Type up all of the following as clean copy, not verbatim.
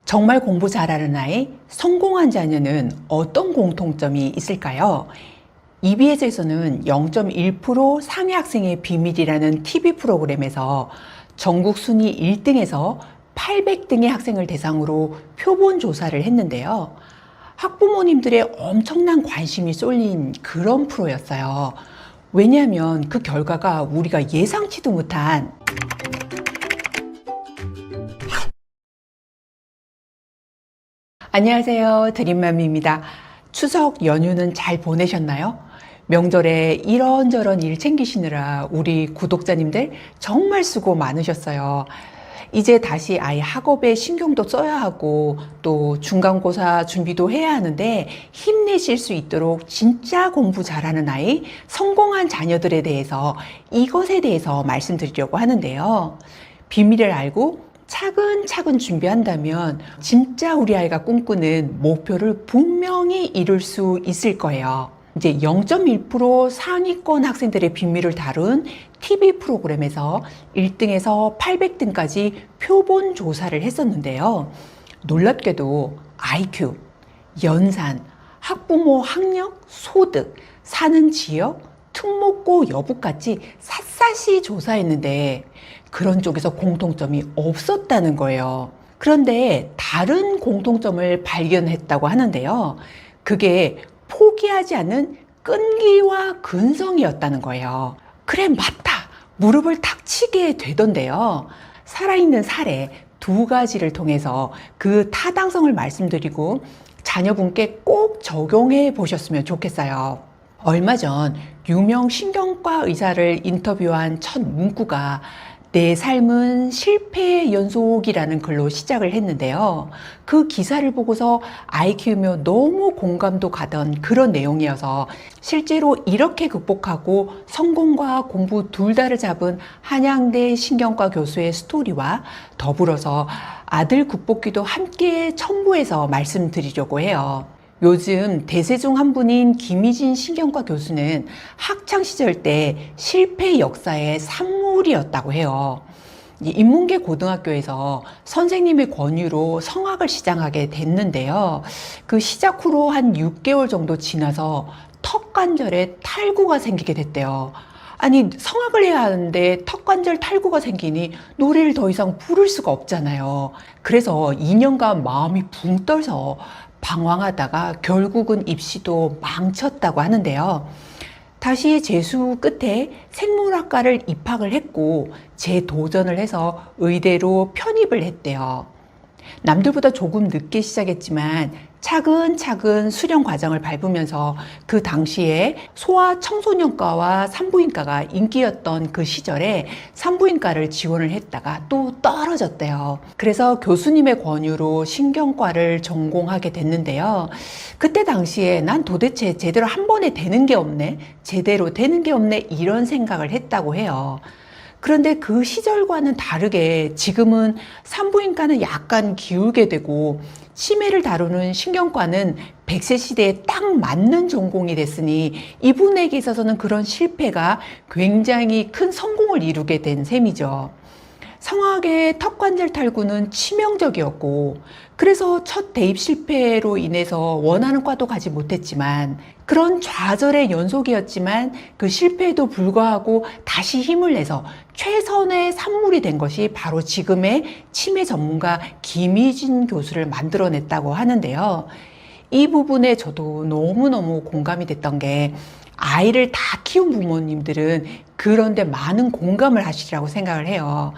정말 공부 잘하는 아이, 성공한 자녀는 어떤 공통점이 있을까요? EBS에서는 0.1% 상위 학생의 비밀이라는 TV 프로그램에서 전국 순위 1등에서 800등의 학생을 대상으로 표본 조사를 했는데요. 학부모님들의 엄청난 관심이 쏠린 그런 프로였어요. 왜냐하면 그 결과가 우리가 예상치도 못한 안녕하세요. 드림맘입니다. 추석 연휴는 잘 보내셨나요? 명절에 이런저런 일 챙기시느라 우리 구독자님들 정말 수고 많으셨어요. 이제 다시 아이 학업에 신경도 써야 하고 또 중간고사 준비도 해야 하는데 힘내실 수 있도록 진짜 공부 잘하는 아이, 성공한 자녀들에 대해서 이것에 대해서 말씀드리려고 하는데요. 비밀을 알고 차근차근 준비한다면 진짜 우리 아이가 꿈꾸는 목표를 분명히 이룰 수 있을 거예요. 이제 0.1% 상위권 학생들의 비밀을 다룬 TV 프로그램에서 1등에서 800등까지 표본 조사를 했었는데요. 놀랍게도 IQ, 연산, 학부모 학력, 소득, 사는 지역, 특목고 여부까지 샅샅이 조사했는데 그런 쪽에서 공통점이 없었다는 거예요. 그런데 다른 공통점을 발견했다고 하는데요. 그게 포기하지 않는 끈기와 근성이었다는 거예요. 그래, 맞다. 무릎을 탁 치게 되던데요. 살아있는 사례 두 가지를 통해서 그 타당성을 말씀드리고 자녀분께 꼭 적용해 보셨으면 좋겠어요. 얼마 전 유명 신경과 의사를 인터뷰한 첫 문구가 내 삶은 실패의 연속이라는 글로 시작을 했는데요. 그 기사를 보고서 아이 키우며 너무 공감도 가던 그런 내용이어서 실제로 이렇게 극복하고 성공과 공부 둘 다를 잡은 한양대 신경과 교수의 스토리와 더불어서 아들 극복기도 함께 첨부해서 말씀드리려고 해요. 요즘 대세 중 한 분인 김희진 신경과 교수는 학창 시절 때 실패 역사의 산물이었다고 해요. 인문계 고등학교에서 선생님의 권유로 성악을 시작하게 됐는데요. 그 시작 후로 한 6개월 정도 지나서 턱 관절에 탈구가 생기게 됐대요. 아니, 성악을 해야 하는데 턱관절 탈구가 생기니 노래를 더 이상 부를 수가 없잖아요. 그래서 2년간 마음이 붕 떠서 방황하다가 결국은 입시도 망쳤다고 하는데요. 다시 재수 끝에 생물학과를 입학을 했고 재도전을 해서 의대로 편입을 했대요. 남들보다 조금 늦게 시작했지만 차근차근 수련 과정을 밟으면서 그 당시에 소아청소년과와 산부인과가 인기였던 그 시절에 산부인과를 지원을 했다가 또 떨어졌대요. 그래서 교수님의 권유로 신경과를 전공하게 됐는데요. 그때 당시에 난 도대체 제대로 한 번에 되는 게 없네, 제대로 되는 게 없네, 이런 생각을 했다고 해요. 그런데 그 시절과는 다르게 지금은 산부인과는 약간 기울게 되고 치매를 다루는 신경과는 100세 시대에 딱 맞는 전공이 됐으니 이분에게 있어서는 그런 실패가 굉장히 큰 성공을 이루게 된 셈이죠. 성악의 턱관절 탈구는 치명적이었고 그래서 첫 대입 실패로 인해서 원하는 과도 가지 못했지만 그런 좌절의 연속이었지만 그 실패에도 불구하고 다시 힘을 내서 최선의 산물이 된 것이 바로 지금의 치매 전문가 김희진 교수를 만들어냈다고 하는데요. 이 부분에 저도 너무너무 공감이 됐던 게 아이를 다 키운 부모님들은 그런데 많은 공감을 하시리라고 생각을 해요.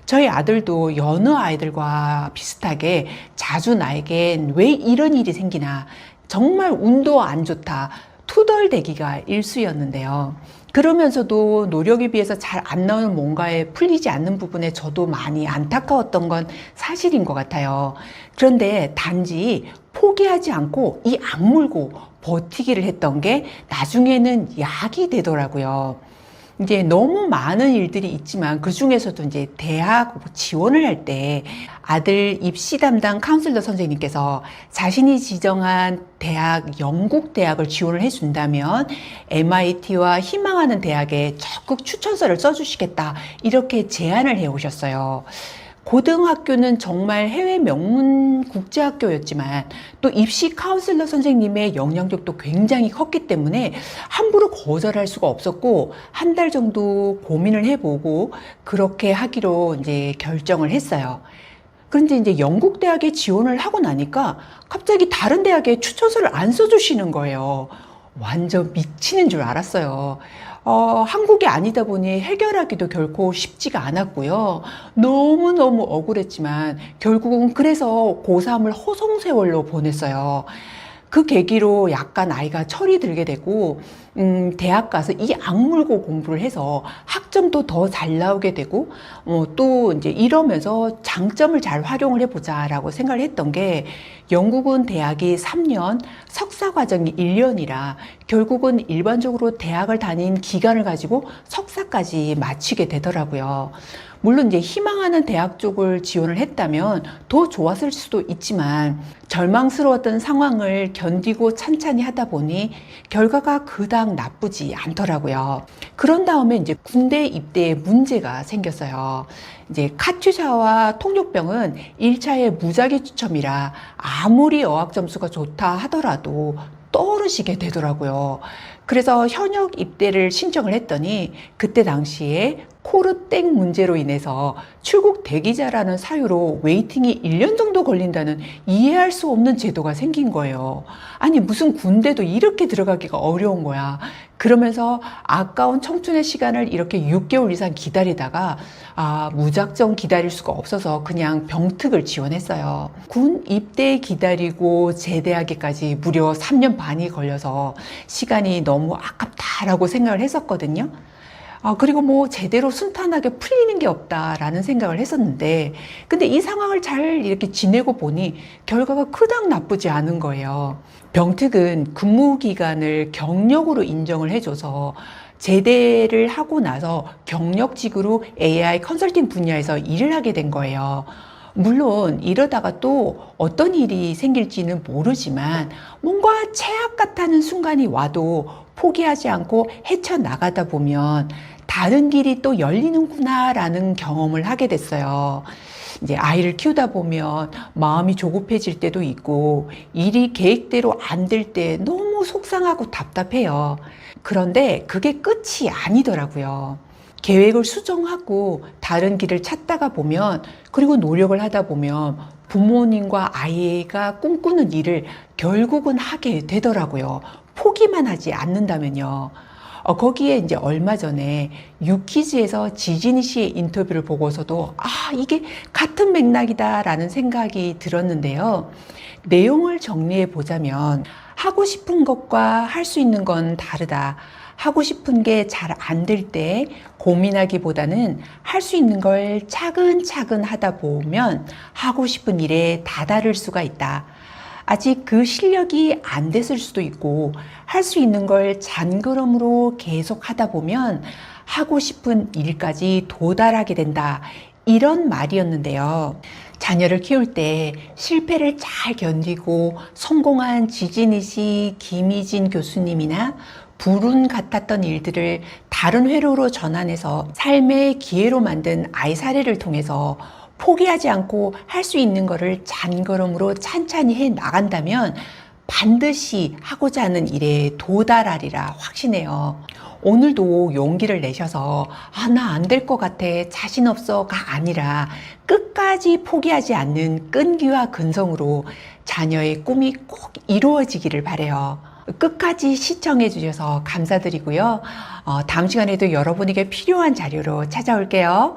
저희 아들도 여느 아이들과 비슷하게 자주 나에겐 왜 이런 일이 생기나, 정말 운도 안 좋다, 투덜대기가 일쑤였는데요. 그러면서도 노력에 비해서 잘 안 나오는 뭔가에 풀리지 않는 부분에 저도 많이 안타까웠던 건 사실인 것 같아요. 그런데 단지 포기하지 않고 이 악물고 버티기를 했던 게 나중에는 약이 되더라고요. 이제 너무 많은 일들이 있지만 그 중에서도 이제 대학 지원을 할 때 아들 입시 담당 카운슬러 선생님께서 자신이 지정한 대학, 영국 대학을 지원을 해준다면 MIT와 희망하는 대학에 적극 추천서를 써주시겠다, 이렇게 제안을 해오셨어요. 고등학교는 정말 해외 명문 국제학교였지만 또 입시 카운슬러 선생님의 영향력도 굉장히 컸기 때문에 함부로 거절할 수가 없었고 한 달 정도 고민을 해보고 그렇게 하기로 이제 결정을 했어요. 그런데 이제 영국 대학에 지원을 하고 나니까 갑자기 다른 대학에 추천서를 안 써주시는 거예요. 완전 미치는 줄 알았어요. 한국이 아니다 보니 해결하기도 결코 쉽지가 않았고요. 너무너무 억울했지만 결국은 그래서 고3을 허송세월로 보냈어요. 그 계기로 약간 아이가 철이 들게 되고, 대학 가서 이 악물고 공부를 해서 학점도 더 잘 나오게 되고, 또 이제 이러면서 장점을 잘 활용을 해보자라고 생각을 했던 게, 영국은 대학이 3년, 석사 과정이 1년이라 결국은 일반적으로 대학을 다닌 기간을 가지고 석사까지 마치게 되더라고요. 물론 이제 희망하는 대학 쪽을 지원을 했다면 더 좋았을 수도 있지만 절망스러웠던 상황을 견디고 찬찬히 하다 보니 결과가 그닥 나쁘지 않더라고요. 그런 다음에 이제 군대 입대에 문제가 생겼어요. 이제 카투샤와 통역병은 1차에 무작위 추첨이라 아무리 어학 점수가 좋다 하더라도 떨어지게 되더라고요. 그래서 현역 입대를 신청을 했더니 그때 당시에 코르땡 문제로 인해서 출국 대기자라는 사유로 웨이팅이 1년 정도 걸린다는 이해할 수 없는 제도가 생긴 거예요. 아니 무슨 군대도 이렇게 들어가기가 어려운 거야. 그러면서 아까운 청춘의 시간을 이렇게 6개월 이상 기다리다가 무작정 기다릴 수가 없어서 그냥 병특을 지원했어요. 군 입대 기다리고 제대하기까지 무려 3년 반이 걸려서 시간이 너무 아깝다라고 생각을 했었거든요. 그리고 뭐 제대로 순탄하게 풀리는 게 없다라는 생각을 했었는데, 근데 이 상황을 잘 이렇게 지내고 보니 결과가 그닥 나쁘지 않은 거예요. 병특은 근무 기간을 경력으로 인정을 해줘서 제대를 하고 나서 경력직으로 AI 컨설팅 분야에서 일을 하게 된 거예요. 물론 이러다가 또 어떤 일이 생길지는 모르지만 뭔가 최악 같다는 순간이 와도 포기하지 않고 헤쳐나가다 보면 다른 길이 또 열리는구나라는 경험을 하게 됐어요. 이제 아이를 키우다 보면 마음이 조급해질 때도 있고 일이 계획대로 안 될 때 너무 속상하고 답답해요. 그런데 그게 끝이 아니더라고요. 계획을 수정하고 다른 길을 찾다가 보면, 그리고 노력을 하다 보면 부모님과 아이가 꿈꾸는 일을 결국은 하게 되더라고요. 포기만 하지 않는다면요. 거기에 이제 얼마 전에 유퀴즈에서 지진이 씨의 인터뷰를 보고서도 이게 같은 맥락이다라는 생각이 들었는데요. 내용을 정리해 보자면 하고 싶은 것과 할 수 있는 건 다르다. 하고 싶은 게 잘 안 될 때 고민하기보다는 할 수 있는 걸 차근차근 하다 보면 하고 싶은 일에 다다를 수가 있다. 아직 그 실력이 안 됐을 수도 있고 할 수 있는 걸 잔걸음으로 계속 하다 보면 하고 싶은 일까지 도달하게 된다. 이런 말이었는데요. 자녀를 키울 때 실패를 잘 견디고 성공한 지진이 씨, 김희진 교수님이나 불운 같았던 일들을 다른 회로로 전환해서 삶의 기회로 만든 아이 사례를 통해서 포기하지 않고 할 수 있는 거를 잔걸음으로 찬찬히 해 나간다면 반드시 하고자 하는 일에 도달하리라 확신해요. 오늘도 용기를 내셔서 나 안 될 것 같아, 자신 없어가 아니라 끝까지 포기하지 않는 끈기와 근성으로 자녀의 꿈이 꼭 이루어지기를 바라요. 끝까지 시청해 주셔서 감사드리고요. 다음 시간에도 여러분에게 필요한 자료로 찾아올게요.